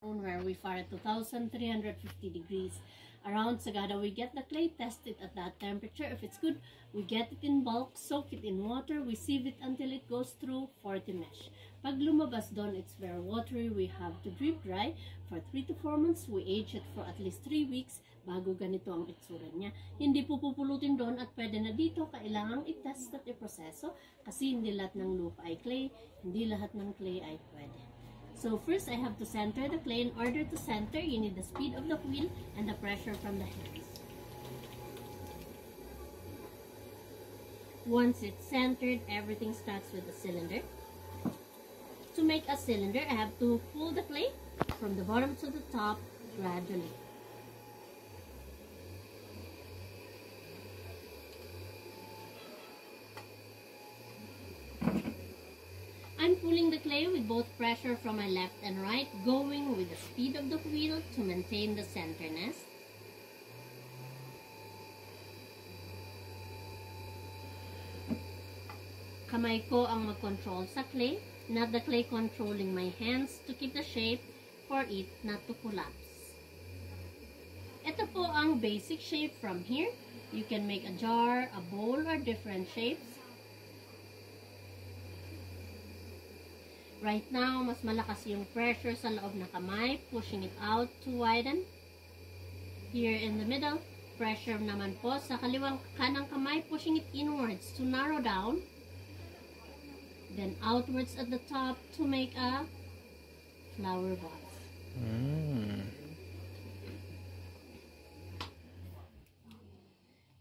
where we fire at 2,350 degrees. Around Sagada, we get the clay tested at that temperature. If it's good, we get it in bulk, soak it in water, we sieve it until it goes through 40 mesh. Pag lumabas doon, it's very watery. We have to drip dry for 3 to 4 months. We age it for at least 3 weeks bago ganito ang itsura niya. Hindi po pupulutin doon at pwede na dito. Kailangang i-test at i-proseso kasi hindi lahat ng lupa ay clay, hindi lahat ng clay ay pwede. So first, I have to center the clay. In order to center, you need the speed of the wheel and the pressure from the hands. Once it's centered, everything starts with the cylinder. To make a cylinder, I have to pull the clay from the bottom to the top gradually. I'm pulling the clay with both pressure from my left and right, going with the speed of the wheel to maintain the centerness. Kamay ko ang mag-control sa clay, not the clay controlling my hands to keep the shape for it not to collapse. Ito po ang basic shape from here. You can make a jar, a bowl, or different shapes. Right now, mas malakas yung pressure sa loob na kamay, pushing it out to widen. Here in the middle, pressure naman po sa kaliwang kanang kamay, pushing it inwards to narrow down. Then outwards at the top to make a flower vase.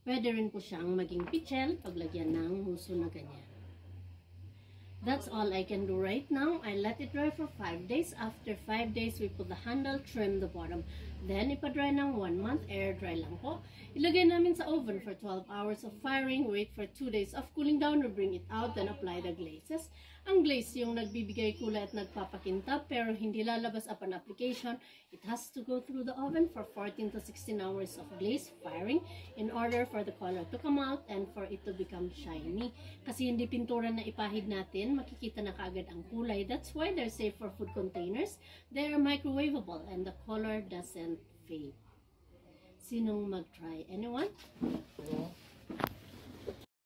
Pwede rin po siyang maging pichel, paglagyan ng huso na ganyan. That's all I can do right now. I let it dry for 5 days. After 5 days, we put the handle, trim the bottom. Then, ipa-dry ng 1 month. Air dry lang po. Ilagay namin sa oven for 12 hours of firing. Wait for 2 days of cooling down. We bring it out. Then, apply the glazes. Ang glaze yung nagbibigay kulay at nagpapakintab pero hindi lalabas upon application. It has to go through the oven for 14 to 16 hours of glaze firing in order for the color to come out and for it to become shiny. Kasi hindi pintura na ipahid natin, makikita na kaagad ang kulay. That's why they're safe for food containers. They're microwavable and the color doesn't fade. Sinong mag-try? Anyone?